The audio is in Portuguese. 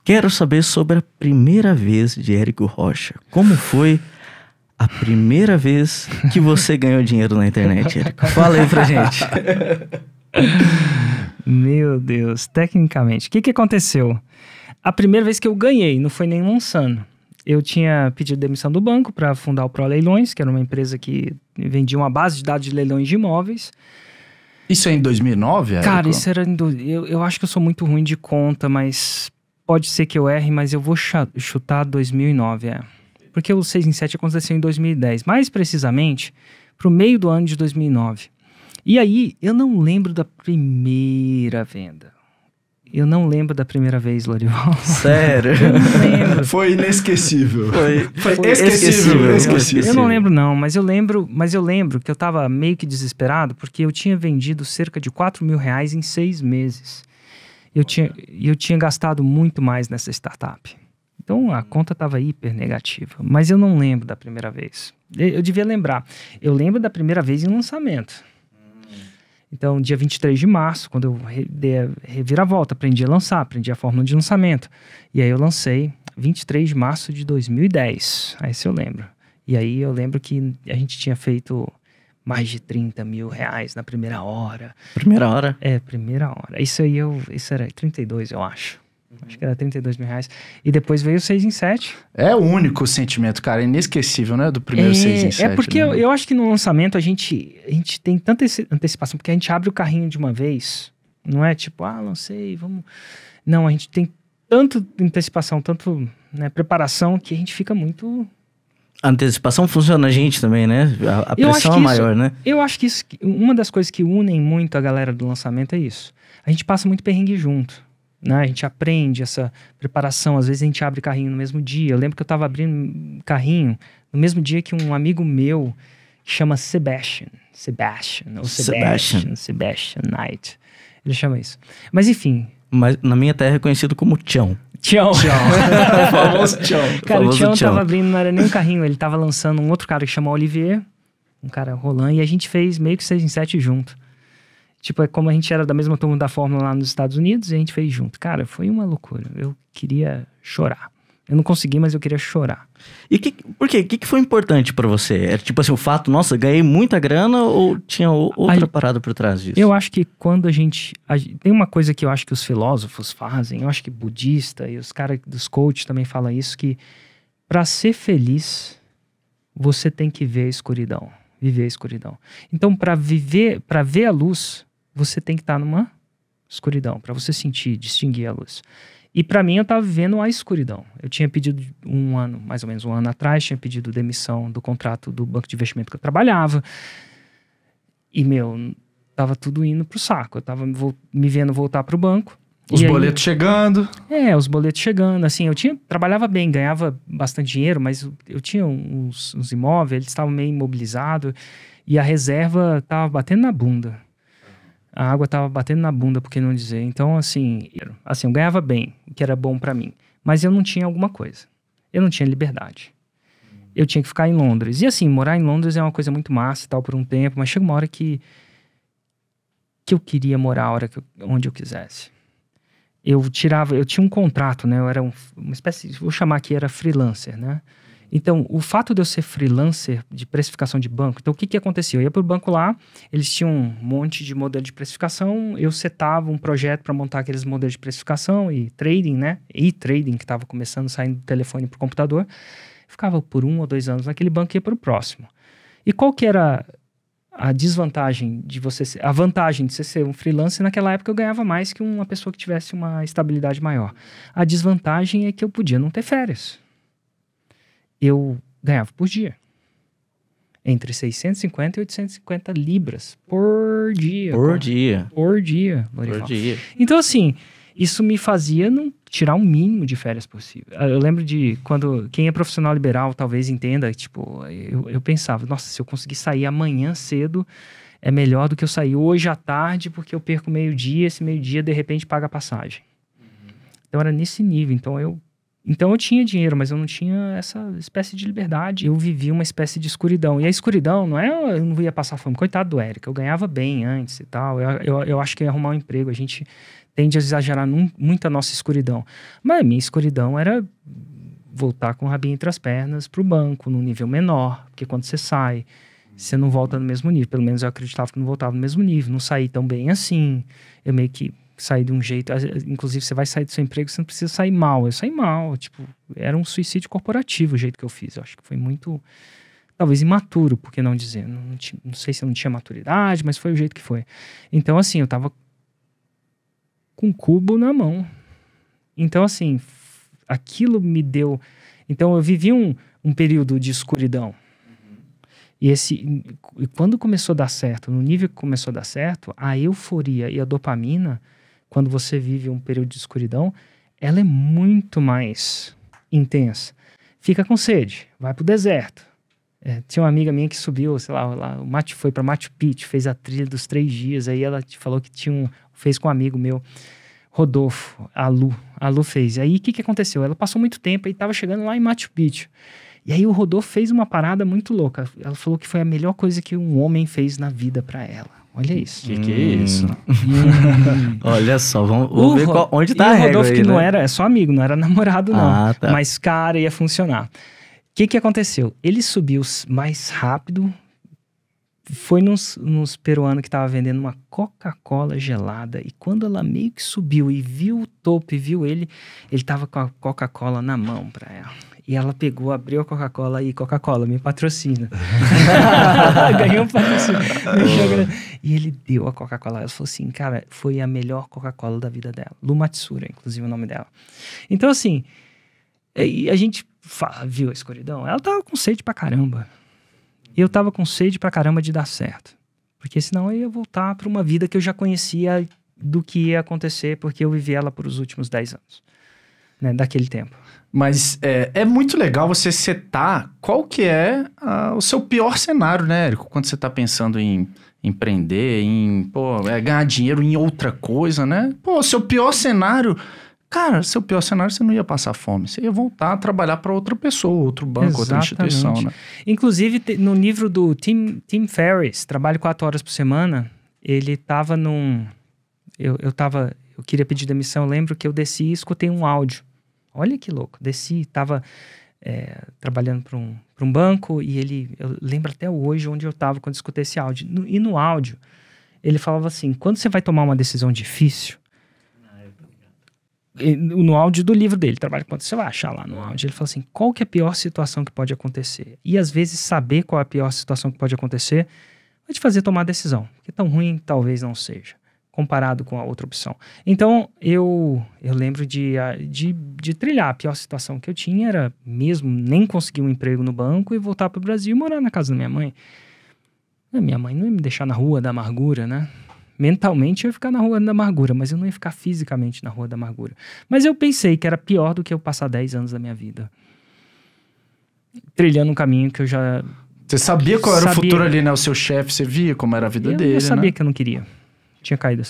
Quero saber sobre a primeira vez de Érico Rocha. Como foi a primeira vez que você ganhou dinheiro na internet, Érico? Fala aí pra gente. Meu Deus, tecnicamente, o que aconteceu? A primeira vez que eu ganhei, não foi nem lançando. Eu tinha pedido demissão do banco para fundar o Pro Leilões, que era uma empresa que vendia uma base de dados de leilões de imóveis. Isso é em 2009, Érico? Cara, isso era eu acho que eu sou muito ruim de conta, mas pode ser que eu erre, mas eu vou chutar 2009, Porque o 6 em 7 aconteceu em 2010, mais precisamente pro meio do ano de 2009. E aí, eu não lembro da primeira venda. Eu não lembro da primeira vez, Lorival. Sério? Eu não lembro. Foi inesquecível. Foi esquecível. Eu não lembro não, mas eu lembro que eu tava meio que desesperado porque eu tinha vendido cerca de R$4.000 em 6 meses. Eu tinha gastado muito mais nessa startup. Então a conta tava hiper negativa, mas eu não lembro da primeira vez. Eu devia lembrar. Eu lembro da primeira vez em lançamento. Então, dia 23 de março, quando eu dei a reviravolta, aprendi a lançar, aprendi a fórmula de lançamento. E aí eu lancei 23 de março de 2010. Aí isso eu lembro. E aí eu lembro que a gente tinha feito mais de R$30.000 na primeira hora. Primeira hora? Primeira hora. Isso era 32, eu acho. Acho que era R$32.000. E depois veio o 6 em 7. É o único sentimento, cara, inesquecível, né? Do primeiro 6 em 7. É porque né? eu acho que no lançamento a gente tem tanta antecipação, porque a gente abre o carrinho de uma vez. Não é tipo, lancei, vamos... Não, a gente tem tanto antecipação, tanto preparação, que a gente fica muito... A antecipação funciona na gente também, né? A pressão é maior, né? Eu acho que uma das coisas que unem muito a galera do lançamento é isso. A gente passa muito perrengue junto. Né? A gente aprende essa preparação. Às vezes a gente abre carrinho no mesmo dia. Eu lembro que eu estava abrindo carrinho no mesmo dia que um amigo meu que chama Sebastian Knight. Ele chama isso. Mas enfim. Mas na minha terra é conhecido como Tião. Tião. O famoso Tião. Cara, o Tião tava abrindo, não era nem um carrinho, ele tava lançando um outro cara que chama Olivier, um cara Roland, e a gente fez meio que 6 em 7 junto. Tipo, é como a gente era da mesma turma da Fórmula lá nos Estados Unidos e a gente fez junto. Cara, foi uma loucura. Eu queria chorar. Eu não consegui, mas eu queria chorar. E por quê? O que foi importante pra você? Era tipo assim, o fato, nossa, ganhei muita grana ou tinha outra parada por trás disso? Eu acho que quando a gente... Tem uma coisa que eu acho que os filósofos fazem, eu acho que budista e os caras dos coaches também falam isso, que pra ser feliz, você tem que ver a escuridão. Viver a escuridão. Então, pra ver a luz... você tem que estar numa escuridão, para você sentir, distinguir a luz. E para mim, eu estava vivendo a escuridão. Eu tinha pedido mais ou menos um ano atrás, tinha pedido demissão do contrato do banco de investimento que eu trabalhava. E, tava tudo indo pro saco. Eu tava me vendo voltar pro banco. Os boletos chegando. Os boletos chegando. Assim, trabalhava bem, ganhava bastante dinheiro, mas eu tinha uns imóveis, eles estavam meio imobilizados, e a reserva tava batendo na bunda. A água tava batendo na bunda, por que não dizer? Então, assim, eu ganhava bem, o que era bom pra mim. Mas eu não tinha alguma coisa. Eu não tinha liberdade. Eu tinha que ficar em Londres. E assim, morar em Londres é uma coisa muito massa e tal por um tempo, mas chega uma hora que eu queria morar onde eu quisesse. Eu tinha um contrato, né? Eu era uma espécie, vou chamar aqui, era freelancer, né? Então, o fato de eu ser freelancer de precificação de banco, então o que acontecia? Eu ia pro banco lá, eles tinham um monte de modelo de precificação, eu setava um projeto para montar aqueles modelos de precificação e trading, né? E trading, que estava começando, saindo do telefone pro computador. Ficava por 1 ou 2 anos naquele banco e ia pro próximo. E qual que era a desvantagem de você... A vantagem de você ser um freelancer, naquela época eu ganhava mais que uma pessoa que tivesse uma estabilidade maior. A desvantagem é que eu podia não ter férias. Eu ganhava por dia. Entre 650 e 850 libras por dia. Por dia. Por dia. Então, assim, isso me fazia não tirar o mínimo de férias possível. Eu lembro de quando... Quem é profissional liberal talvez entenda, tipo... Eu pensava, nossa, se eu conseguir sair amanhã cedo, é melhor do que eu sair hoje à tarde, porque eu perco meio-dia, esse meio-dia, de repente, paga a passagem. Então, era nesse nível. Então, eu Então eu tinha dinheiro, mas eu não tinha essa espécie de liberdade. Eu vivia uma espécie de escuridão. E a escuridão não é eu não ia passar fome. Coitado do Érico, eu ganhava bem antes e tal. Eu acho que ia arrumar um emprego. A gente tende a exagerar muito a nossa escuridão. Mas a minha escuridão era voltar com o rabinho entre as pernas pro banco, num nível menor. Porque quando você sai, você não volta no mesmo nível. Pelo menos eu acreditava que não voltava no mesmo nível. Não saí tão bem assim. Eu meio que sair de um jeito, inclusive você vai sair do seu emprego, você não precisa sair mal. Eu saí mal, tipo, era um suicídio corporativo o jeito que eu fiz. Eu acho que foi muito, talvez imaturo, por que não dizer? Não sei se eu não tinha maturidade, mas foi o jeito que foi. Então, assim, eu tava com um cubo na mão. Então, assim, aquilo me deu... Então, eu vivi um período de escuridão. E quando começou a dar certo, no nível que começou a dar certo, a euforia e a dopamina, quando você vive um período de escuridão, ela é muito mais intensa. Fica com sede, vai pro deserto. Tinha uma amiga minha que subiu, sei lá foi para Machu Picchu, fez a trilha dos 3 dias, aí ela te falou que fez com um amigo meu, Rodolfo, a Lu fez. E aí o que aconteceu? Ela passou muito tempo e estava chegando lá em Machu Picchu. E aí o Rodolfo fez uma parada muito louca. Ela falou que foi a melhor coisa que um homem fez na vida pra ela. Olha isso. Que é isso? Olha só, vamos ver onde tá a régua. régua. O Rodolfo, aí, que né? não era só amigo, não era namorado, não. Tá. Mas, cara, ia funcionar. O que aconteceu? Ele subiu mais rápido, foi nos peruanos que tava vendendo uma Coca-Cola gelada. E quando ela meio que subiu e viu o topo e viu ele tava com a Coca-Cola na mão pra ela. E ela pegou, abriu a Coca-Cola e Coca-Cola, me patrocina. Ganhou um patrocínio. E ele deu a Coca-Cola. Ela falou assim, cara, foi a melhor Coca-Cola da vida dela. Lu Matsura, inclusive o nome dela. Então, assim, a gente viu a escuridão. Ela tava com sede pra caramba. E eu tava com sede pra caramba de dar certo. Porque senão eu ia voltar pra uma vida que eu já conhecia do que ia acontecer, porque eu vivi ela por os últimos 10 anos. Né, daquele tempo. Mas é muito legal você setar qual que é o seu pior cenário, né, Érico? Quando você tá pensando em empreender, em ganhar dinheiro em outra coisa, né? Seu pior cenário... Cara, seu pior cenário você não ia passar fome. Você ia voltar a trabalhar para outra pessoa, outro banco, outra instituição, né? Inclusive, no livro do Tim Ferriss, Trabalho 4 horas por semana, ele tava eu queria pedir demissão, eu lembro que eu desci e escutei um áudio. Olha que louco, desci, tava trabalhando para um banco e eu lembro até hoje onde eu tava quando escutei esse áudio. E no áudio, ele falava assim, quando você vai tomar uma decisão difícil, no áudio do livro dele, Trabalho Quanto, você vai achar lá no áudio, ele fala assim, qual que é a pior situação que pode acontecer? E às vezes saber qual é a pior situação que pode acontecer vai te fazer tomar a decisão, porque tão ruim talvez não seja, comparado com a outra opção. Então, eu lembro de trilhar. A pior situação que eu tinha era mesmo nem conseguir um emprego no banco e voltar para o Brasil e morar na casa da minha mãe. A minha mãe não ia me deixar na rua da amargura, né? Mentalmente eu ia ficar na rua da amargura, mas eu não ia ficar fisicamente na rua da amargura. Mas eu pensei que era pior do que eu passar 10 anos da minha vida trilhando um caminho que eu já... Você sabia qual era o futuro ali, né? O seu chefe, você via como era a vida dele, Eu sabia né? que eu não queria. Tinha caído